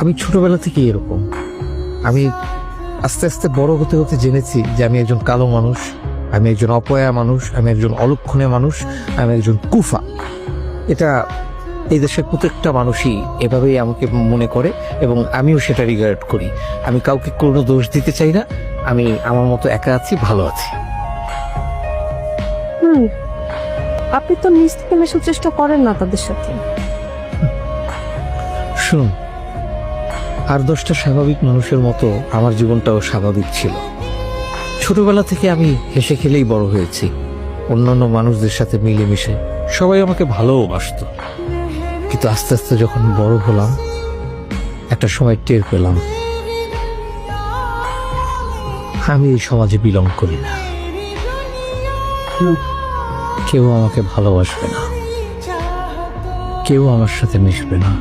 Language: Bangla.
আমি ছোটবেলা থেকে এরকম। আমি আস্তে আস্তে বড় হতে হতে জেনেছি যে আমি একজন কালো মানুষ, আমি একজন অপয়া মানুষ, আমি একজন অলক্ষণে মানুষ, আমি একজন কুফা। এটা এই দেশের প্রত্যেকটা মানুষই এভাবেই আমাকে মনে করে এবং আমিও সেটা রিগার্ড করি। আমি কাউকে কোনো দোষ দিতে চাই না। আমি আমার মতো একা আছি, ভালো আছি। আপনি তো নিজ থেকে মেশার চেষ্টা করেন না তাদের সাথে। শুনুন, আর 10টা স্বাভাবিক মানুষের মতো আমার জীবনটাও স্বাভাবিক ছিল। ছোটবেলা থেকে আমি হেসে খেলেই বড় হয়েছি, অন্যান্য মানুষদের সাথে মিলেমিশে। সবাই আমাকে ভালোবাসতো। কিন্তু আস্তে আস্তে যখন বড় হলাম, একটা সময় টের পেলাম আমি এই সমাজে বিলং করি না। কেউ আমাকে ভালোবাসবে না, কেউ আমার সাথে মিশবে না।